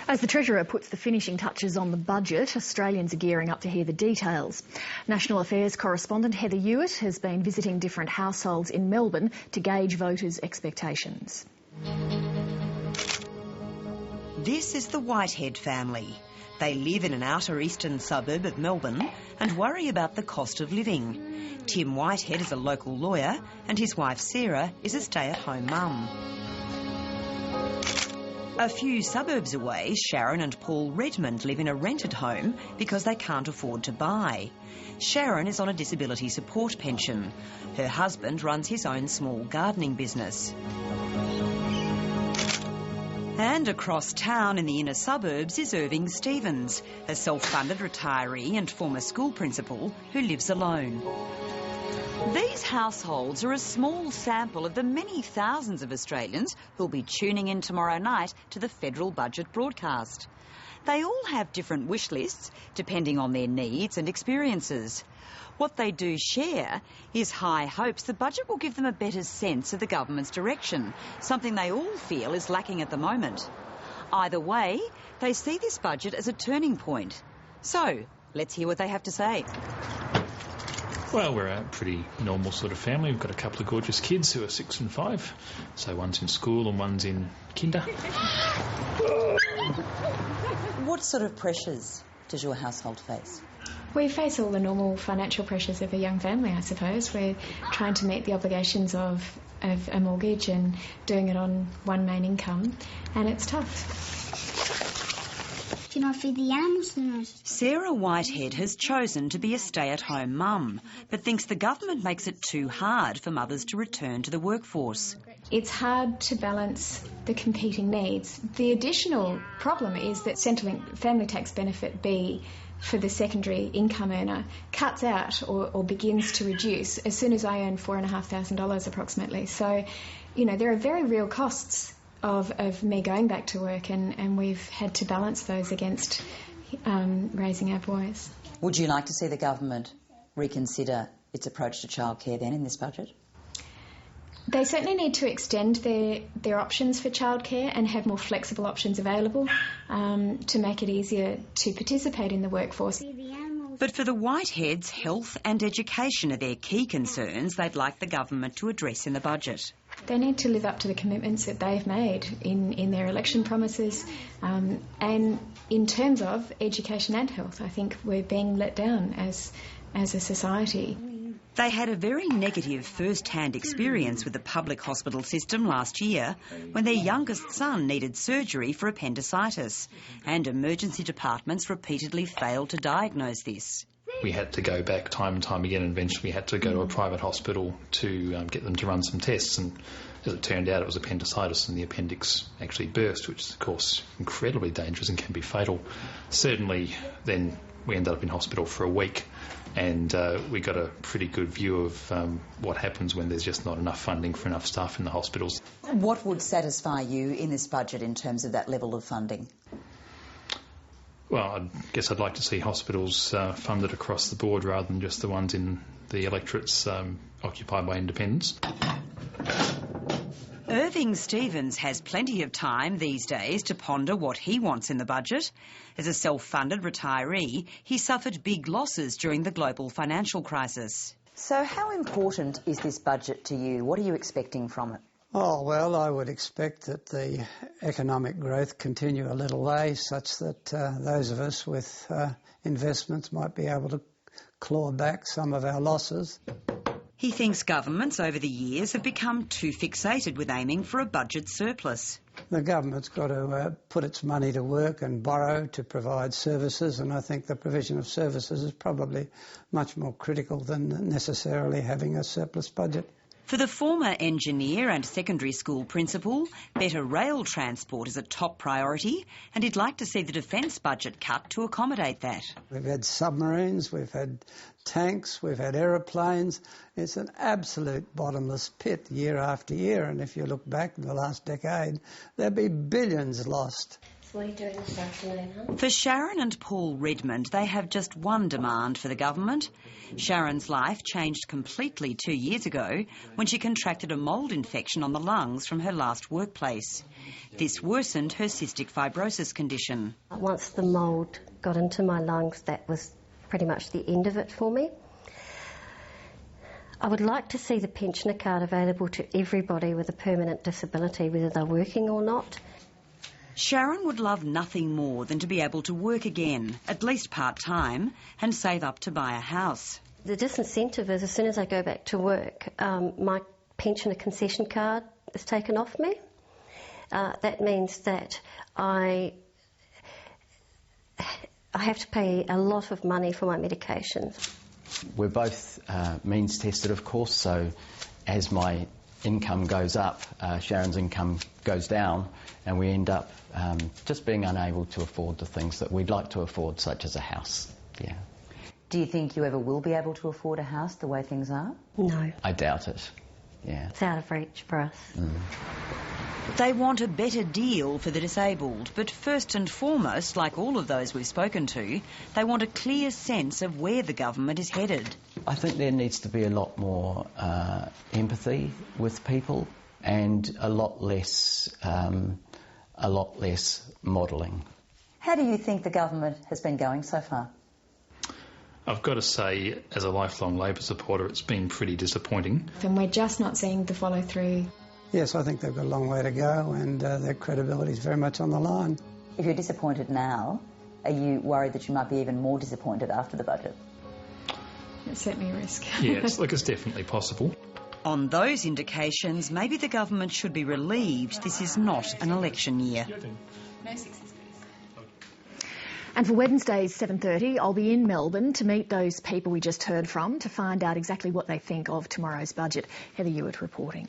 As the Treasurer puts the finishing touches on the budget, Australians are gearing up to hear the details. National Affairs correspondent Heather Hewitt has been visiting different households in Melbourne to gauge voters' expectations. This is the Whitehead family. They live in an outer eastern suburb of Melbourne and worry about the cost of living. Tim Whitehead is a local lawyer and his wife Sarah is a stay-at-home mum. A few suburbs away, Sharon and Paul Redmond live in a rented home because they can't afford to buy. Sharon is on a disability support pension. Her husband runs his own small gardening business. And across town in the inner suburbs is Irving Stevens, a self-funded retiree and former school principal who lives alone. These households are a small sample of the many thousands of Australians who'll be tuning in tomorrow night to the federal budget broadcast. They all have different wish lists depending on their needs and experiences. What they do share is high hopes the budget will give them a better sense of the government's direction, something they all feel is lacking at the moment. Either way, they see this budget as a turning point. So, let's hear what they have to say. Well, we're a pretty normal sort of family. We've got a couple of gorgeous kids who are 6 and 5. So one's in school and one's in kinder. What sort of pressures does your household face? We face all the normal financial pressures of a young family, I suppose. We're trying to meet the obligations of a mortgage and doing it on one main income, and it's tough. Do you not feed the animals? Sarah Whitehead has chosen to be a stay-at-home mum, but thinks the government makes it too hard for mothers to return to the workforce. It's hard to balance the competing needs. The additional problem is that Centrelink Family Tax Benefit B for the secondary income earner cuts out or begins to reduce as soon as I earn $4,500 approximately. So, you know, there are very real costs of me going back to work, and we've had to balance those against raising our boys. Would you like to see the government reconsider its approach to childcare then in this budget? They certainly need to extend their options for childcare and have more flexible options available to make it easier to participate in the workforce. But for the Whiteheads, health and education are their key concerns they'd like the government to address in the budget. They need to live up to the commitments that they've made in their election promises, and in terms of education and health, I think we're being let down as a society. They had a very negative first-hand experience with the public hospital system last year when their youngest son needed surgery for appendicitis, and emergency departments repeatedly failed to diagnose this. We had to go back time and time again and eventually had to go to a private hospital to get them to run some tests, and as it turned out it was appendicitis and the appendix actually burst, which is of course incredibly dangerous and can be fatal. Certainly then we ended up in hospital for a week, and we got a pretty good view of what happens when there's just not enough funding for enough staff in the hospitals. What would satisfy you in this budget in terms of that level of funding? Well, I guess I'd like to see hospitals funded across the board rather than just the ones in the electorates occupied by independents. Irving Stevens has plenty of time these days to ponder what he wants in the budget. As a self-funded retiree, he suffered big losses during the global financial crisis. So how important is this budget to you? What are you expecting from it? Oh, well, I would expect that the economic growth continue a little way, such that those of us with investments might be able to claw back some of our losses. He thinks governments over the years have become too fixated with aiming for a budget surplus. The government's got to put its money to work and borrow to provide services, and I think the provision of services is probably much more critical than necessarily having a surplus budget. For the former engineer and secondary school principal, better rail transport is a top priority, and he'd like to see the defence budget cut to accommodate that. We've had submarines, we've had tanks, we've had aeroplanes. It's an absolute bottomless pit year after year, and if you look back in the last decade, there'd be billions lost. What are you doing this afternoon, hon? For Sharon and Paul Redmond, they have just one demand for the government. Sharon's life changed completely 2 years ago when she contracted a mould infection on the lungs from her last workplace. This worsened her cystic fibrosis condition. Once the mould got into my lungs, that was pretty much the end of it for me. I would like to see the pensioner card available to everybody with a permanent disability, whether they're working or not. Sharon would love nothing more than to be able to work again, at least part-time, and save up to buy a house. The disincentive is as soon as I go back to work, my pensioner concession card is taken off me. That means that I have to pay a lot of money for my medications. We're both means tested, of course, so as my income goes up, Sharon's income goes down, and we end up just being unable to afford the things that we'd like to afford, such as a house. Yeah. Do you think you ever will be able to afford a house the way things are? No. I doubt it. Yeah. It's out of reach for us. They want a better deal for the disabled, but first and foremost, like all of those we've spoken to, they want a clear sense of where the government is headed. I think there needs to be a lot more empathy with people and a lot less modelling. How do you think the government has been going so far? I've got to say, as a lifelong Labor supporter, it's been pretty disappointing. And we're just not seeing the follow-through. Yes, I think they've got a long way to go, and their credibility is very much on the line. If you're disappointed now, are you worried that you might be even more disappointed after the budget? It's certainly a risk. Yeah, it's definitely possible. On those indications, maybe the government should be relieved this is not an election year. And for Wednesday's 7:30, I'll be in Melbourne to meet those people we just heard from to find out exactly what they think of tomorrow's budget. Heather Ewart reporting.